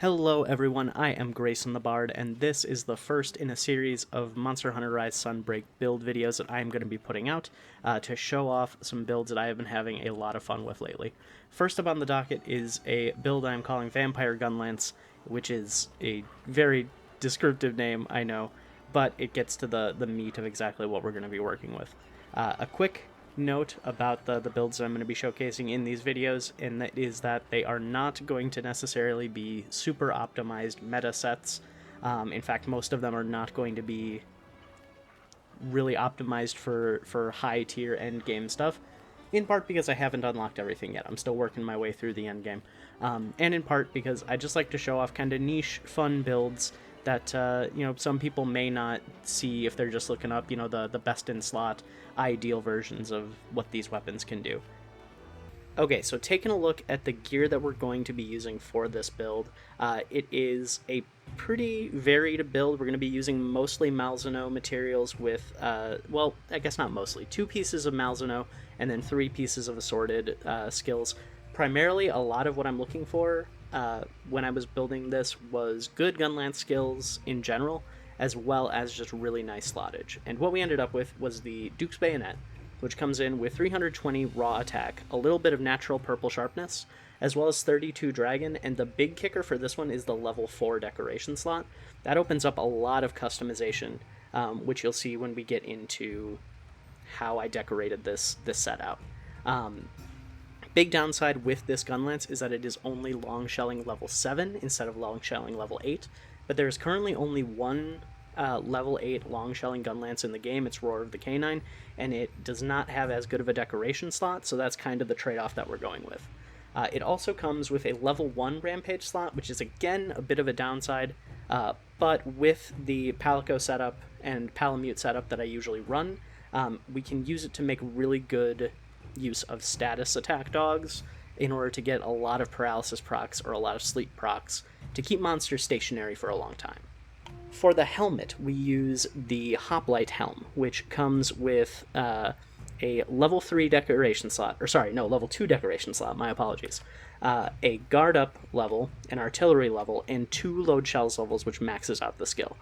Hello everyone, I am Grayson the Bard, and this is the first in a series of Monster Hunter Rise Sunbreak build videos that I am going to be putting out to show off some builds that I have been having a lot of fun with lately. First up on the docket is a build I'm calling Vampire Gunlance, which is a very descriptive name, I know, but it gets to the meat of exactly what we're going to be working with. A quick note about the builds that I'm going to be showcasing in these videos, and that is that they are not going to necessarily be super optimized meta sets. In fact, most of them are not going to be really optimized for high tier end game stuff, in part because I haven't unlocked everything yet. I'm still working my way through the end game, and in part because I just like to show off kind of niche, fun builds that some people may not see if they're just looking up the best in slot ideal versions of what these weapons can do. Okay, so taking a look at the gear that we're going to be using for this build, it is a pretty varied build. We're going to be using mostly Malzeno materials with, well, I guess not mostly, 2 pieces of Malzeno and then 3 pieces of assorted skills. Primarily, a lot of what I'm looking for when I was building this was good Gunlance skills in general, as well as just really nice slottage. And what we ended up with was the Duke's Bayonet, which comes in with 320 raw attack, a little bit of natural purple sharpness, as well as 32 dragon, and the big kicker for this one is the level 4 decoration slot. That opens up a lot of customization, which you'll see when we get into how I decorated this set out. Big downside with this Gunlance is that it is only long shelling level 7 instead of long shelling level 8, but there is currently only one level 8 long shelling Gunlance in the game. It's Roar of the Canine, and it does not have as good of a decoration slot, so that's kind of the trade-off that we're going with. It also comes with a level 1 Rampage slot, which is again a bit of a downside, but with the Palico setup and Palamute setup that I usually run, we can use it to make really good use of status attack dogs in order to get a lot of paralysis procs or a lot of sleep procs to keep monsters stationary for a long time. For the helmet, we use the Hoplite Helm, which comes with a level 3 decoration slot, or sorry, no, level 2 decoration slot, my apologies. A guard up level, an artillery level, and 2 load shells levels, which maxes out the skill.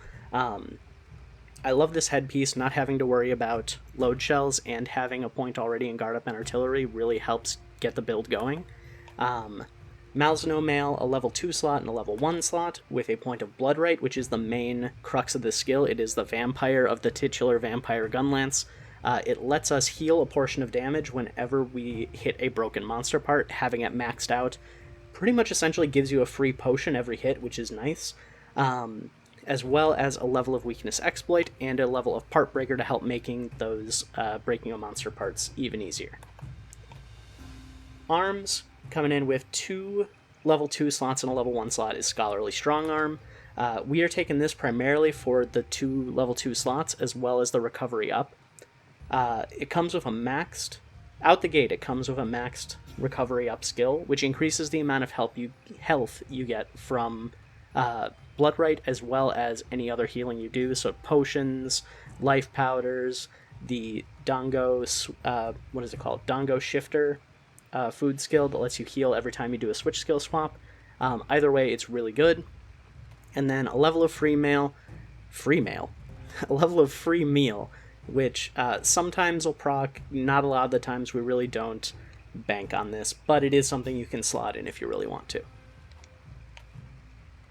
I love this headpiece. Not having to worry about load shells and having a point already in guard up and artillery really helps get the build going. Malzeno Mail, a level 2 slot and a level 1 slot with a point of Bloodright, which is the main crux of this skill. It is the vampire of the titular Vampire Gunlance. It lets us heal a portion of damage whenever we hit a broken monster part. Having it maxed out pretty much essentially gives you a free potion every hit, which is nice. As well as a level of weakness exploit and a level of part breaker to help making those breaking of monster parts even easier. Arms, coming in with 2 level 2 slots and a level 1 slot, is Scholarly Strong Arm. We are taking this primarily for the 2 level 2 slots as well as the recovery up. It comes with a maxed, out the gate it comes with a maxed recovery up skill, which increases the amount of health you get from Bloodright as well as any other healing you do, so potions, life powders, the Dongo, what is it called? Dongo Shifter food skill that lets you heal every time you do a switch skill swap. Either way, it's really good. And then a level of free meal, a level of free meal, which sometimes will proc, not a lot of the times we really don't bank on this, but it is something you can slot in if you really want to.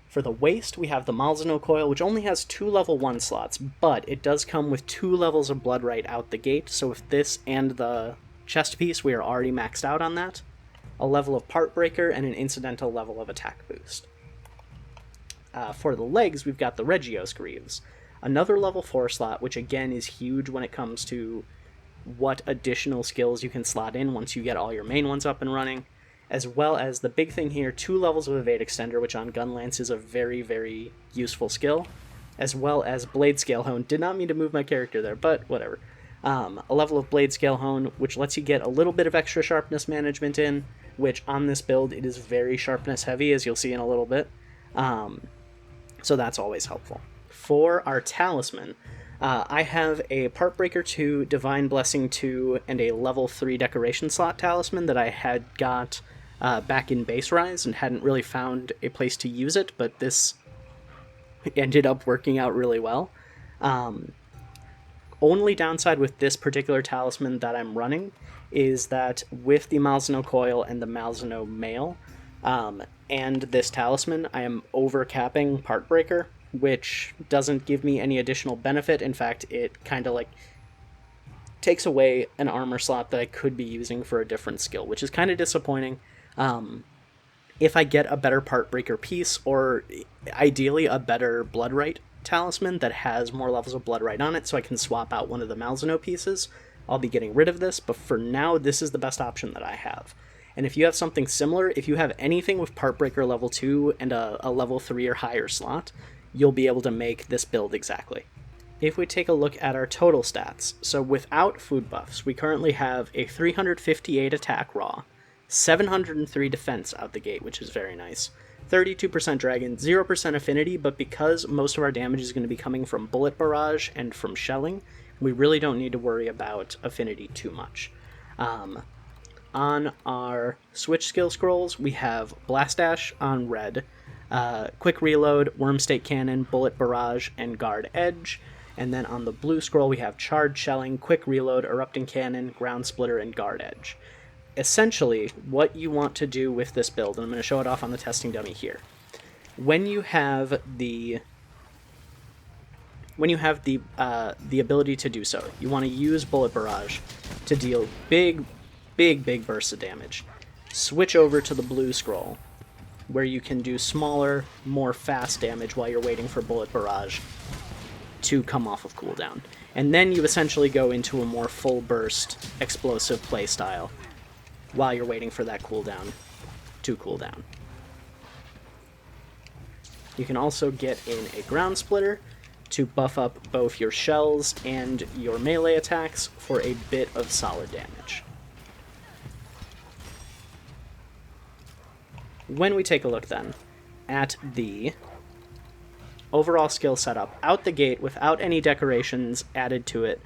For the waist, we have the Malzeno Coil, which only has 2 level 1 slots, but it does come with 2 levels of Bloodright out the gate, so with this and the chest piece, we are already maxed out on that. A level of Part Breaker and an incidental level of attack boost. For the legs, we've got the Regios Greaves, another level 4 slot, which again is huge when it comes to what additional skills you can slot in once you get all your main ones up and running, as well as the big thing here, 2 levels of Evade Extender, which on Gunlance is a very, very useful skill, as well as Blade Scale Hone. Did not mean to move my character there, but whatever. A level of Blade Scale Hone, which lets you get a little bit of extra sharpness management in, which on this build, it is very sharpness heavy, as you'll see in a little bit. So that's always helpful. For our Talisman, I have a Part Breaker 2, Divine Blessing 2, and a level 3 Decoration slot Talisman that I had got back in Base Rise and hadn't really found a place to use it, but this ended up working out really well. Only downside with this particular talisman that I'm running is that with the Malzeno coil and the Malzeno mail, and this talisman, I am overcapping Part Breaker, which doesn't give me any additional benefit. In fact, it kind of like takes away an armor slot that I could be using for a different skill, which is kind of disappointing. If I get a better Part Breaker piece, or ideally a better Bloodright talisman that has more levels of Bloodright on it, so I can swap out one of the Malzeno pieces, I'll be getting rid of this, but for now, this is the best option that I have. And if you have something similar, if you have anything with Part Breaker level 2 and a level 3 or higher slot, you'll be able to make this build exactly. If we take a look at our total stats, so without food buffs, we currently have a 358 attack raw, 703 defense out the gate, which is very nice, 32% dragon, 0% affinity, but because most of our damage is going to be coming from bullet barrage and from shelling, we really don't need to worry about affinity too much. On our switch skill scrolls, we have Blast Dash on red, Quick Reload, Worm Stake Cannon, Bullet Barrage, and Guard Edge. And then on the blue scroll, we have Charge Shelling, Quick Reload, Erupting Cannon, Ground Splitter, and Guard Edge. Essentially, what you want to do with this build, and I'm going to show it off on the testing dummy here. When you have the ability to do so, you want to use Bullet Barrage to deal big bursts of damage. Switch over to the blue scroll, where you can do smaller, more fast damage while you're waiting for Bullet Barrage to come off of cooldown. And then you essentially go into a more full burst explosive playstyle while you're waiting for that cooldown to cool down. You can also get in a Ground Splitter to buff up both your shells and your melee attacks for a bit of solid damage. When we take a look then at the overall skill setup, out the gate without any decorations added to it,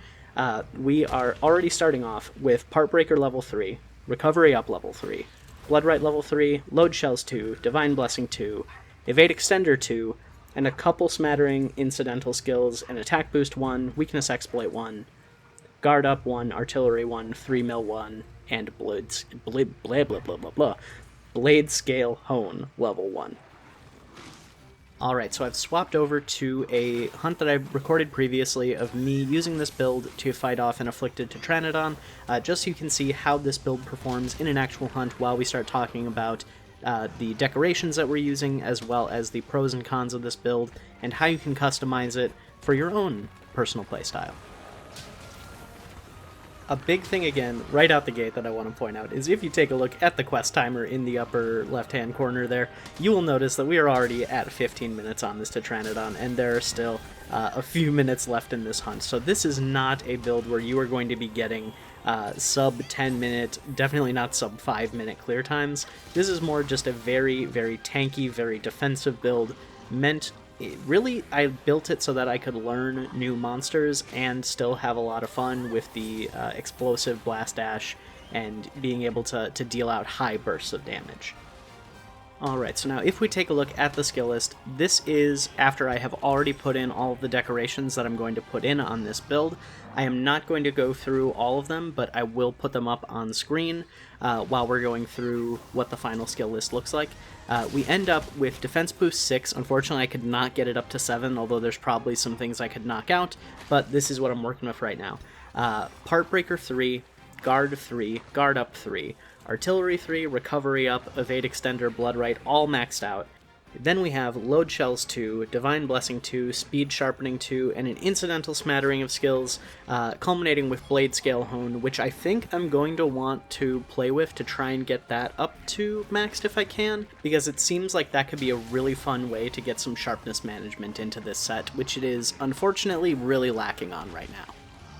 we are already starting off with Part Breaker level 3, Recovery Up level 3, Bloodright level 3, Load Shells 2, Divine Blessing 2, Evade Extender 2, and a couple smattering incidental skills, an Attack Boost 1, Weakness Exploit 1, Guard Up 1, Artillery 1, 3 Mil 1, and Blade Scale Hone level 1. Alright, so I've swapped over to a hunt that I recorded previously of me using this build to fight off an Afflicted Tetranodon, just so you can see how this build performs in an actual hunt while we start talking about the decorations that we're using, as well as the pros and cons of this build, and how you can customize it for your own personal playstyle. A big thing, again, right out the gate that I want to point out is if you take a look at the quest timer in the upper left-hand corner there, you will notice that we are already at 15 minutes on this Tetranodon, and there are still a few minutes left in this hunt. So this is not a build where you are going to be getting sub 10 minute, definitely not sub 5 minute clear times. This is more just a very, very tanky, very defensive build meant. Really, I built it so that I could learn new monsters and still have a lot of fun with the explosive Blast Dash and being able to deal out high bursts of damage. Alright, so now if we take a look at the skill list, this is after I have already put in all of the decorations that I'm going to put in on this build. I am not going to go through all of them, but I will put them up on screen while we're going through what the final skill list looks like. We end up with Defense Boost 6. Unfortunately, I could not get it up to 7, although there's probably some things I could knock out, but this is what I'm working with right now. Part Breaker 3, Guard 3, Guard Up 3, Artillery 3, Recovery Up, Evade Extender, Bloodright, all maxed out. Then we have Load Shells 2, Divine Blessing 2, Speed Sharpening 2, and an incidental smattering of skills, culminating with Blade Scale Hone, which I think I'm going to want to play with to try and get that up to maxed if I can, because it seems like that could be a really fun way to get some sharpness management into this set, which it is unfortunately really lacking on right now.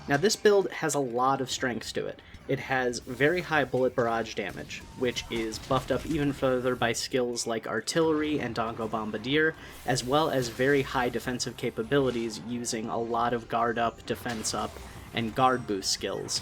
Now this build has a lot of strengths to it. It has very high bullet barrage damage, which is buffed up even further by skills like Artillery and Dongo Bombardier, as well as very high defensive capabilities using a lot of Guard Up, Defense Up, and Guard Boost skills,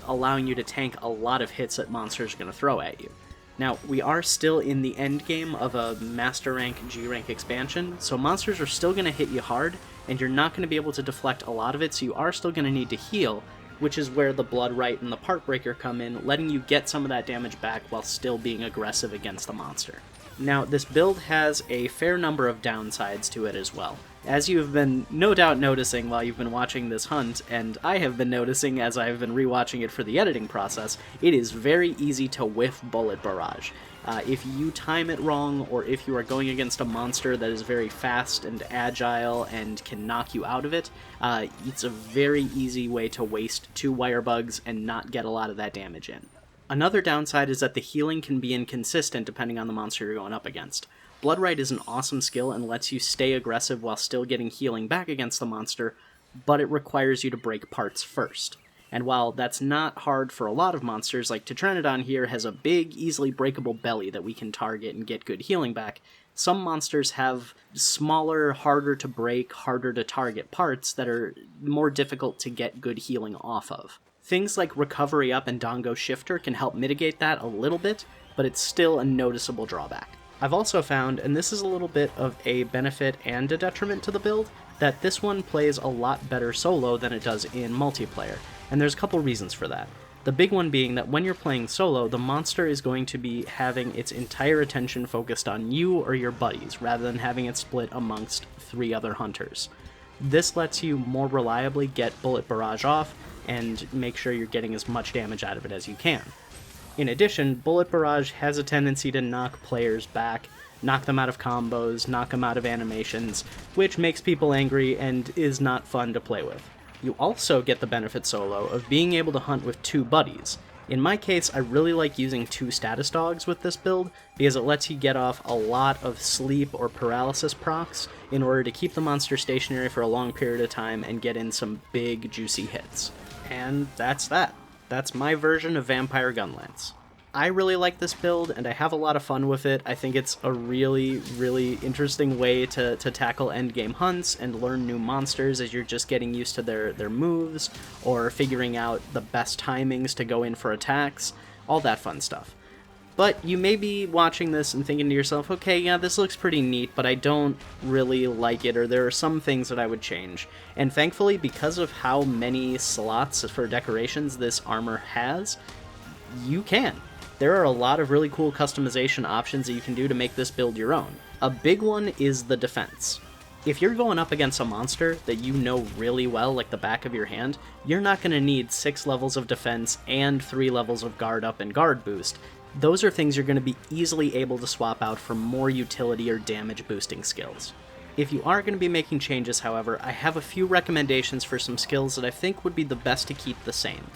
allowing you to tank a lot of hits that monsters are going to throw at you. Now, we are still in the end game of a Master Rank, G Rank expansion, so monsters are still going to hit you hard, and you're not going to be able to deflect a lot of it, so you are still going to need to heal, which is where the Blood Rite and the Part Breaker come in, letting you get some of that damage back while still being aggressive against the monster. Now, this build has a fair number of downsides to it as well. As you have been no doubt noticing while you've been watching this hunt, and I have been noticing as I've been rewatching it for the editing process, it is very easy to whiff Bullet Barrage. If you time it wrong, or if you are going against a monster that is very fast and agile and can knock you out of it, it's a very easy way to waste 2 wire bugs and not get a lot of that damage in. Another downside is that the healing can be inconsistent depending on the monster you're going up against. Blood Rite is an awesome skill and lets you stay aggressive while still getting healing back against the monster, but it requires you to break parts first. And while that's not hard for a lot of monsters, like Tetranodon here has a big, easily breakable belly that we can target and get good healing back, some monsters have smaller, harder to break, harder to target parts that are more difficult to get good healing off of. Things like Recovery Up and Dongo Shifter can help mitigate that a little bit, but it's still a noticeable drawback. I've also found, and this is a little bit of a benefit and a detriment to the build, that this one plays a lot better solo than it does in multiplayer, and there's a couple reasons for that. The big one being that when you're playing solo, the monster is going to be having its entire attention focused on you or your buddies, rather than having it split amongst 3 other hunters. This lets you more reliably get Bullet Barrage off, and make sure you're getting as much damage out of it as you can. In addition, Bullet Barrage has a tendency to knock players back, knock them out of combos, knock them out of animations, which makes people angry and is not fun to play with. You also get the benefit solo of being able to hunt with 2 buddies. In my case, I really like using 2 status dogs with this build, because it lets you get off a lot of sleep or paralysis procs in order to keep the monster stationary for a long period of time and get in some big, juicy hits. And that's that. That's my version of Vampire Gunlance. I really like this build, and I have a lot of fun with it. I think it's a really, really interesting way to tackle endgame hunts and learn new monsters as you're just getting used to their moves, or figuring out the best timings to go in for attacks, all that fun stuff. But you may be watching this and thinking to yourself, okay, yeah, this looks pretty neat, but I don't really like it, or there are some things that I would change. And thankfully, because of how many slots for decorations this armor has, you can. There are a lot of really cool customization options that you can do to make this build your own. A big one is the defense. If you're going up against a monster that you know really well, like the back of your hand, you're not going to need 6 levels of defense and 3 levels of guard up and guard boost. Those are things you're going to be easily able to swap out for more utility or damage boosting skills. If you are going to be making changes, however, I have a few recommendations for some skills that I think would be the best to keep the same.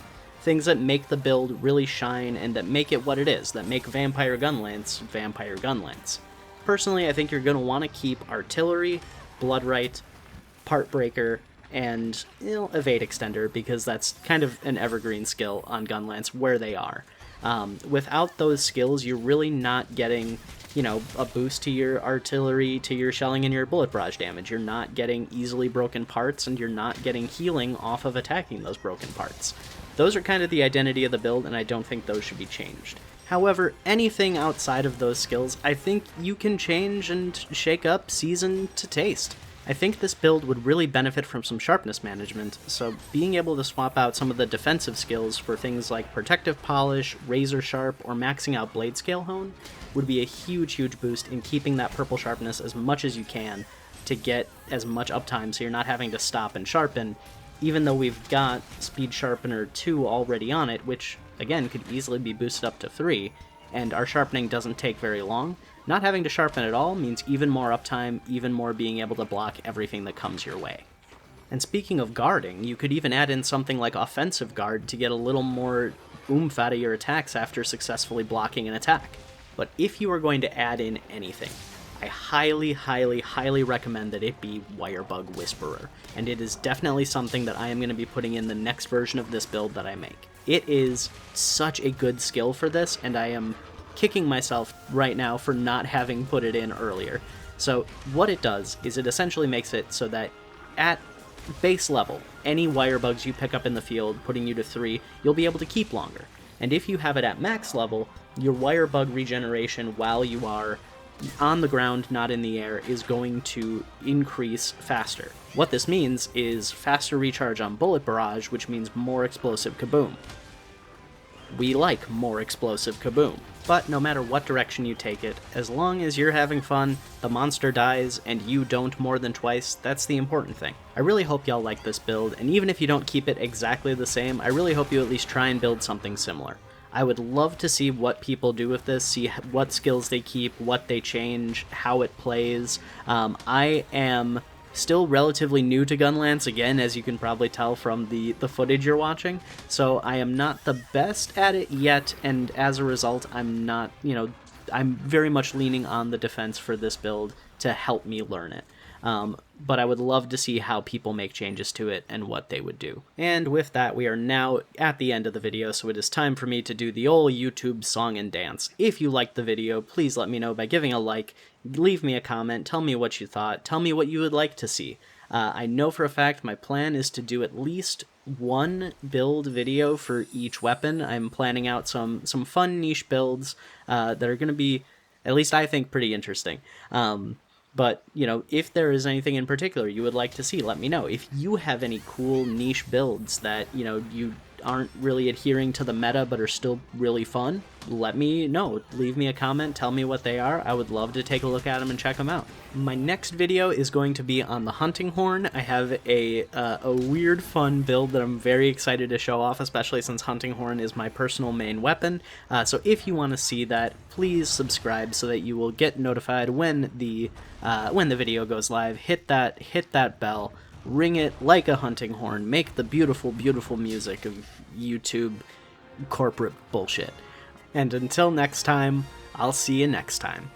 Things that make the build really shine and that make it what it is, that make Vampire Gunlance Vampire Gunlance. Personally, I think you're going to want to keep Artillery, Blood Rite, Part Breaker, and Evade Extender, because that's kind of an evergreen skill on Gunlance where they are. Without those skills, you're really not getting, a boost to your artillery, to your shelling, and your bullet barrage damage. You're not getting easily broken parts, and you're not getting healing off of attacking those broken parts. Those are kind of the identity of the build, and I don't think those should be changed. However, anything outside of those skills, I think you can change and shake up, season to taste. I think this build would really benefit from some sharpness management, so being able to swap out some of the defensive skills for things like Protective Polish, Razor Sharp, or maxing out Blade Scale Hone would be a huge, huge boost in keeping that purple sharpness as much as you can to get as much uptime so you're not having to stop and sharpen, even though we've got Speed Sharpener 2 already on it, which, again, could easily be boosted up to 3, and our sharpening doesn't take very long. Not having to sharpen at all means even more uptime, even more being able to block everything that comes your way. And speaking of guarding, you could even add in something like Offensive Guard to get a little more oomph out of your attacks after successfully blocking an attack. But if you are going to add in anything, I highly, highly, highly recommend that it be Wirebug Whisperer, and it is definitely something that I am going to be putting in the next version of this build that I make. It is such a good skill for this, and I am kicking myself right now for not having put it in earlier. So what it does is it essentially makes it so that at base level, any Wirebugs you pick up in the field, putting you to 3, you'll be able to keep longer. And if you have it at max level, your wire bug regeneration while you are on the ground, not in the air, is going to increase faster. What this means is faster recharge on Bullet Barrage, which means more explosive kaboom. We like more explosive kaboom. But no matter what direction you take it, as long as you're having fun, the monster dies, and you don't more than twice, that's the important thing. I really hope y'all like this build, and even if you don't keep it exactly the same, I really hope you at least try and build something similar. I would love to see what people do with this, see what skills they keep, what they change, how it plays. I am still relatively new to Gunlance, again, as you can probably tell from the footage you're watching, so I am not the best at it yet, and as a result, I'm not, I'm very much leaning on the defense for this build to help me learn it. But I would love to see how people make changes to it and what they would do. And with that, we are now at the end of the video, so it is time for me to do the old YouTube song and dance. If you liked the video, please let me know by giving a like, leave me a comment, tell me what you thought, tell me what you would like to see. I know for a fact my plan is to do at least one build video for each weapon. I'm planning out some fun niche builds that are going to be, at least I think, pretty interesting. But, if there is anything in particular you would like to see, let me know. If you have any cool niche builds that, you aren't really adhering to the meta but are still really fun, let me know. Leave me a comment, tell me what they are. I would love to take a look at them and check them out. My next video is going to be on the hunting horn. I have a weird, fun build that I'm very excited to show off, especially since hunting horn is my personal main weapon. So if you want to see that, please subscribe so that you will get notified when the video goes live. Hit that bell. Ring it like a hunting horn. Make the beautiful, beautiful music of YouTube corporate bullshit. And until next time, I'll see you next time.